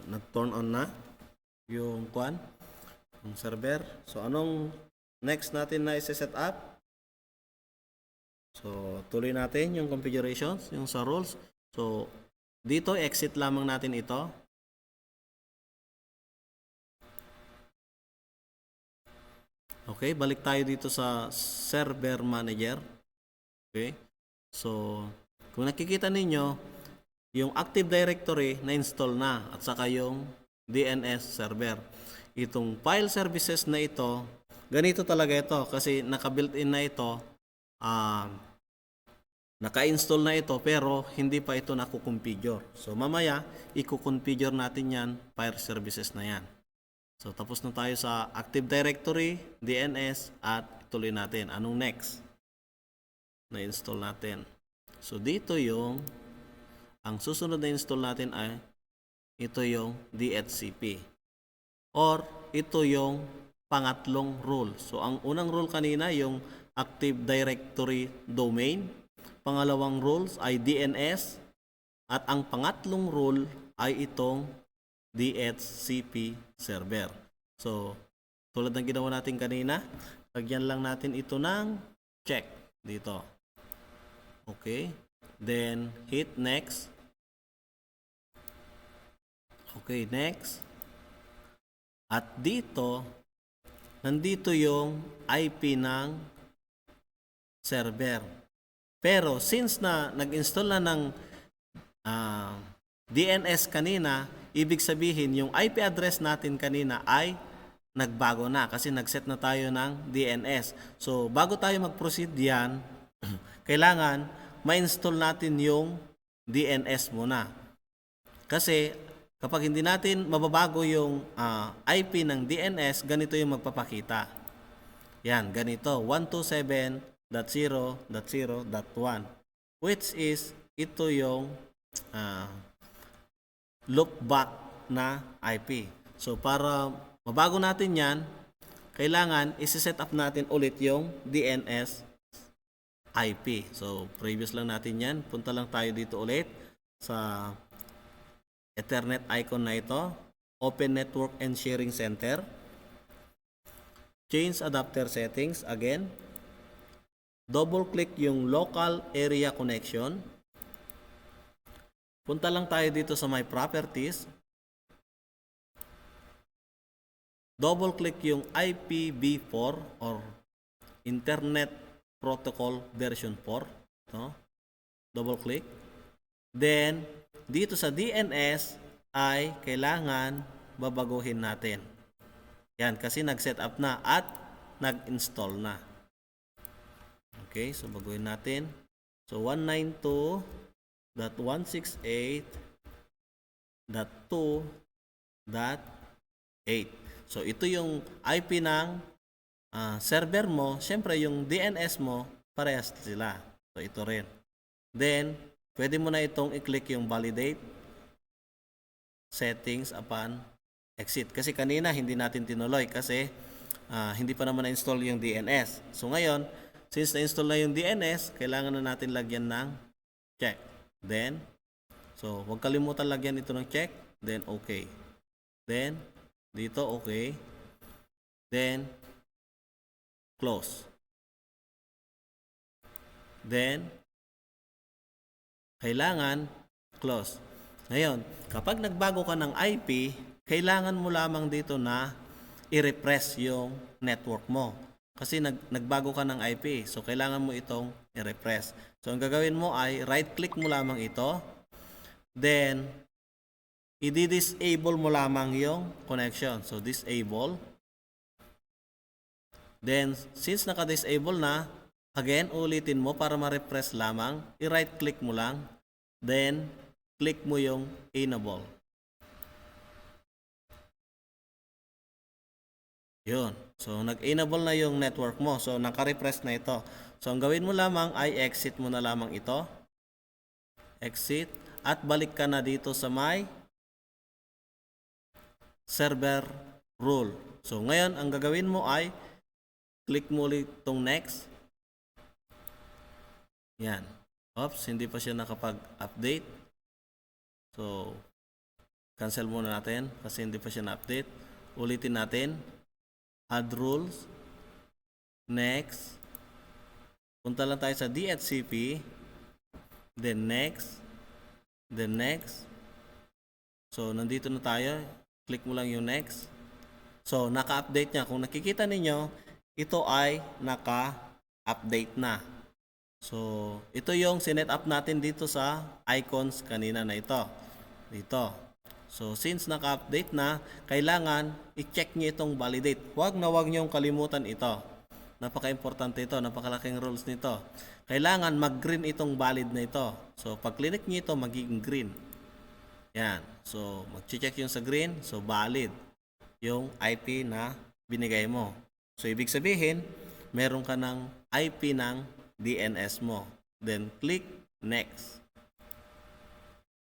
nag-turn on na yung yung server. So anong next natin na i-set up? So tuloy natin yung configurations, yung sa rules. So dito exit lamang natin ito. Okay, balik tayo dito sa server manager. Okay. So kung nakikita ninyo, yung Active Directory na install na at saka yung DNS server. Itong file services na ito, ganito talaga ito kasi naka-built-in na ito, naka-install na ito pero hindi pa ito nakukonfigure. So mamaya, i-configure natin yan, file services na yan. So tapos na tayo sa Active Directory, DNS at tuloy natin. Anong next? Na-install natin. So dito yung ang susunod na install natin ay ito yung DHCP or ito yung pangatlong rule. So ang unang rule kanina yung Active Directory Domain, pangalawang rules ay DNS at ang pangatlong rule ay itong DHCP server. So tulad ng ginawa natin kanina, lagyan lang natin ito ng check dito. Okay, then hit next. Okay, next. At dito, nandito yung IP ng server. Pero since na nag-install na ng DNS kanina, ibig sabihin yung IP address natin kanina ay nagbago na kasi nag-set na tayo ng DNS. So bago tayo mag-proceed diyan, kailangan ma-install natin yung DNS muna. Kasi kapag hindi natin mababago yung IP ng DNS, ganito yung magpapakita. Yan, ganito, 127.0.0.1, which is ito yung loopback na IP. So para mabago natin yan, kailangan isi-set up natin ulit yung DNS IP. So previous lang natin yan. Punta lang tayo dito ulit sa Ethernet icon na ito, Open Network and Sharing Center, change adapter settings again, double click yung local area connection, punta lang tayo dito sa my properties, double click yung IPv4 or Internet Protocol version 4, no? Double click, then dito sa DNS ay kailangan babaguhin natin. Yan, kasi nag-set up na at nag-install na. Okay, so baguhin natin. So 192.168.2.8. So ito yung IP ng server mo. Siyempre yung DNS mo, parehas sila. So ito rin. Then pwede mo na itong i-click yung validate settings upon exit. Kasi kanina hindi natin tinuloy kasi hindi pa naman na-install yung DNS. So ngayon, since na-install na yung DNS, kailangan na natin lagyan ng check. Then, so huwag kalimutan lagyan ito ng check. Then, okay. Then, dito, okay. Then, close. Then, kailangan close. Ngayon, kapag nagbago ka ng IP, kailangan mo lamang dito na i-refresh yung network mo. Kasi nagbago ka ng IP, so kailangan mo itong i-refresh. So ang gagawin mo ay right-click mo lamang ito, then i-disable mo lamang yung connection. So disable. Then since naka-disable na, again, ulitin mo para ma-refresh lamang, i-right click mo lang, then click mo yung enable. Yun. So nag-enable na yung network mo. So naka-refresh na ito. So ang gawin mo lamang ay exit mo na lamang ito. Exit. At balik ka na dito sa my server rule. So ngayon, ang gagawin mo ay click mo ulit itong next. Yan. Oops, hindi pa siya nakapag-update. So, Cancel muna natin kasi hindi pa siya na-update. Ulitin natin. Add rules. Next. Punta lang tayo sa DHCP. Then next. Then next. So, nandito na tayo. Click mo lang yung next. So, naka-update niya. Kung nakikita ninyo, ito ay naka-update na. So, ito yung sinet up natin dito sa icons kanina na ito. Dito. So, since naka-update na, kailangan i-check nyo itong validate. Huwag nyo kalimutan ito. Napaka-importante ito. Napakalaking rules nito. Kailangan mag-green itong valid na ito. So, pag click nyo ito, magiging green. Yan. So, mag-check yung sa green. So, valid yung IP na binigay mo. So, ibig sabihin, meron ka ng IP ng DNS mo. Then, click next.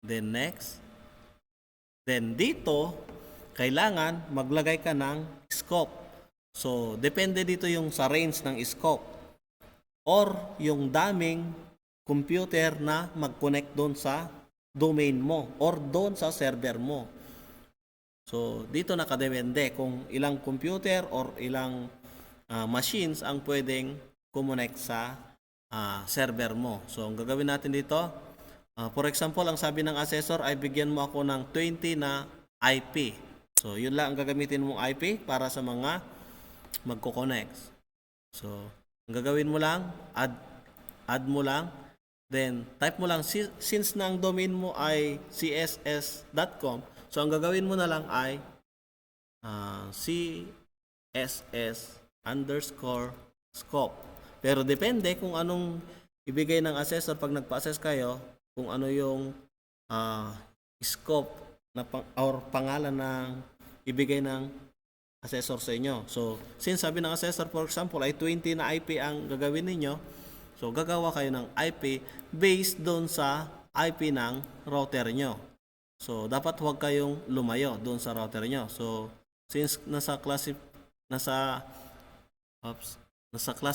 Then, next. Then, dito, kailangan maglagay ka ng scope. So, depende dito yung sa range ng scope. Or, yung daming computer na mag-connect doon sa domain mo or doon sa server mo. So, dito nakadepende kung ilang computer or ilang machines ang pwedeng kumonect sa server mo. So, ang gagawin natin dito, for example, ang sabi ng assessor ay bigyan mo ako ng 20 na IP. So, yun lang ang gagamitin mong IP para sa mga magko-connect. So, ang gagawin mo lang, add mo lang, then type mo lang, since na ang domain mo ay css.com, so ang gagawin mo na lang ay css_scope. Pero depende kung anong ibigay ng assessor pag nagpa-assess kayo, kung ano yung scope na or pangalan ng ibigay ng assessor sa inyo. So, since sabi ng assessor, for example, ay 20 na IP ang gagawin ninyo, so gagawa kayo ng IP based doon sa IP ng router nyo. So, dapat huwag kayong lumayo doon sa router nyo. So, since nasa class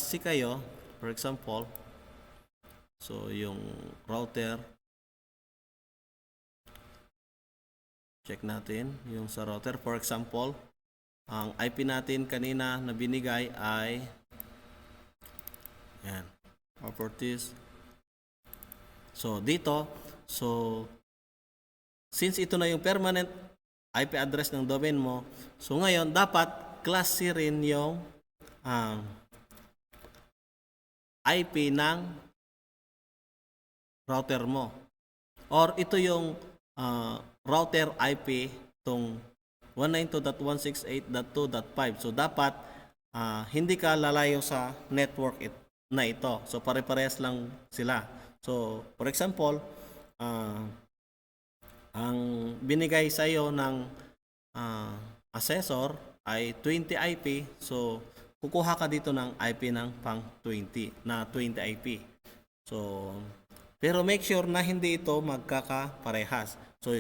C kayo, for example, so yung router, check natin yung sa router. For example, ang IP natin kanina na binigay ay yan, properties. So, dito, so since ito na yung permanent IP address ng domain mo, so ngayon dapat class C rin yung IP ng router mo. Or ito yung router IP tong 192.168.2.5. So dapat hindi ka lalayo sa network na ito. So pare-parehas lang sila. So for example, ang binigay sa iyo ng assessor ay 20 IP. So kukuha ka dito ng IP ng pang 20 na 20 IP. So pero make sure na hindi ito magkakaparehas. So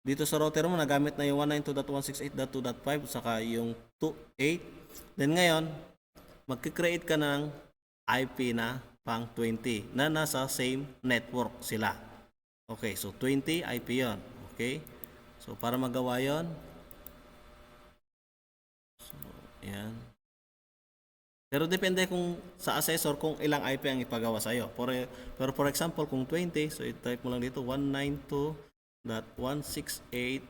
dito sa router mo nagamit na yung 192.168.2.5 saka yung 28. Then ngayon magki-create ka ng IP na pang 20 na nasa same network sila. Okay, so 20 IP yon. Okay? So para magawa yon, so yan. Pero depende kung sa assessor kung ilang IP ang ipagawa sa iyo. Pero for example, kung 20, so i-type mo lang dito 192.168.2.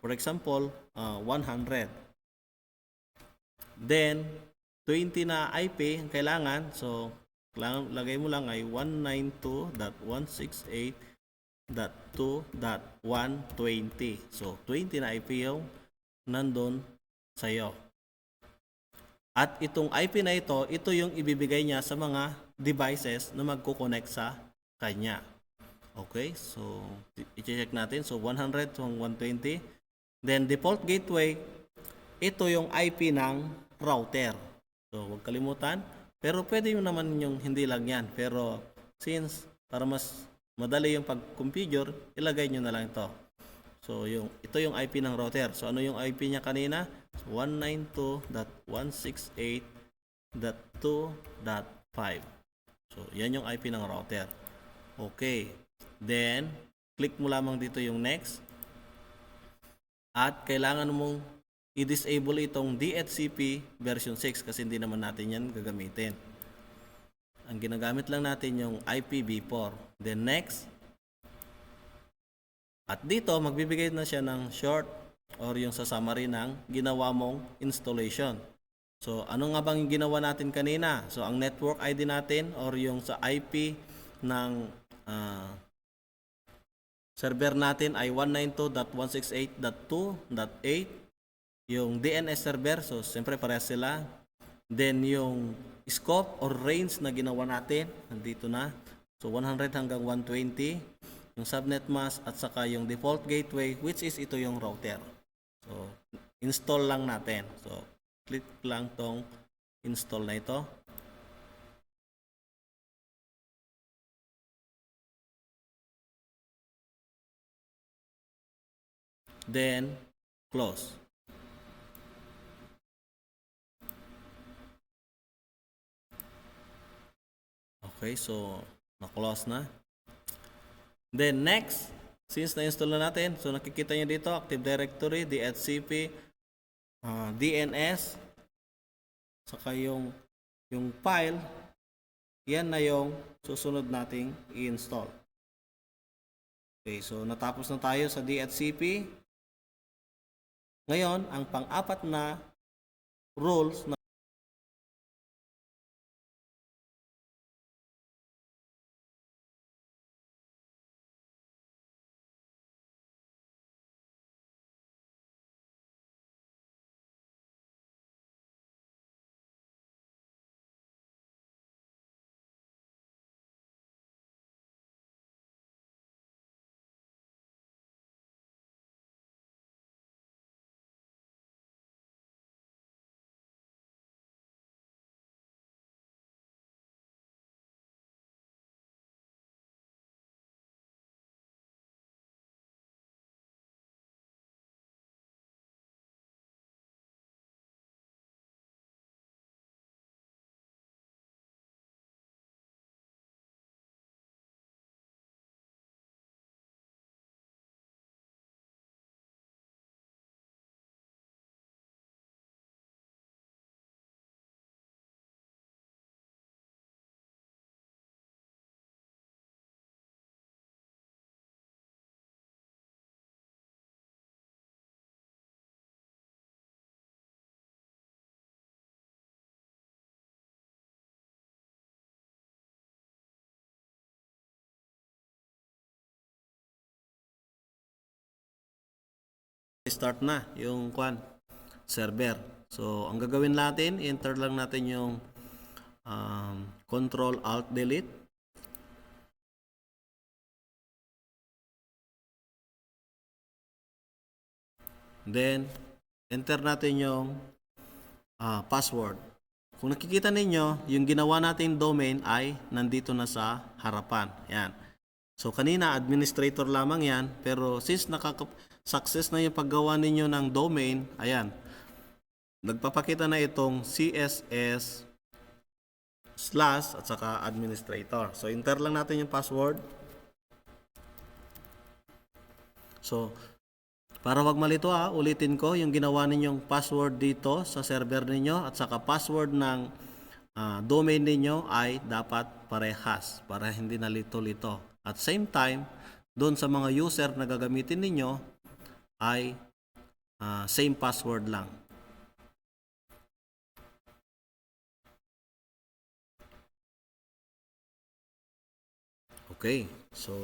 For example, 100. Then 20 na IP ang kailangan. So lagay mo lang ay 192.168.2.120. So 20 na IP yung nandun sa iyo. At itong IP na ito yung ibibigay niya sa mga devices na magko-connect sa kanya. Okay, so i-check natin. So 100 to 120. Then default gateway, ito yung IP ng router. So huwag kalimutan. Pero pwede yung naman yung hindi lang yan. Pero since para mas madali yung pag-configure, ilagay nyo na lang ito. So ito yung IP ng router. So ano yung IP niya kanina? So 192.168.2.5. So yan yung IP ng router. Okay. Then click mo lamang dito yung next. At kailangan mong i-disable itong DHCP version 6 kasi hindi naman natin yan gagamitin. Ang ginagamit lang natin yung IPv4. Then next. At dito magbibigay na siya ng short or yung sa summary ng ginawa mong installation. So ano nga bang ginawa natin kanina? So ang network ID natin or yung sa IP ng server natin ay 192.168.2.8. Yung DNS server, so siyempre parehas sila. Then yung scope or range na ginawa natin, nandito na. So 100 hanggang 120. Yung subnet mask at saka yung default gateway, which is ito yung router. So install lang natin. So click lang tong install na ito. Then close. Okay, so na-close na. Then next, since na-install na natin, so nakikita nyo dito, Active Directory, DHCP, DNS, saka yung file, yan na yung susunod nating i-install. Okay, so natapos na tayo sa DHCP. Ngayon, ang pang-apat na rules na start na yung server. So ang gagawin natin, enter lang natin yung Control Alt Delete. Then enter natin yung password. Kung nakikita ninyo, yung ginawa nating domain ay nandito na sa harapan. Yan. So kanina administrator lamang yan, pero since success na yung paggawa ninyo ng domain, ayan, nagpapakita na itong CSS / at saka administrator. So enter lang natin yung password. So para wag malito ulitin ko yung ginawa ninyong password dito sa server ninyo at saka password ng domain ninyo ay dapat parehas para hindi nalito-lito. At same time, doon sa mga user na gagamitin ninyo ay same password lang. Okay, so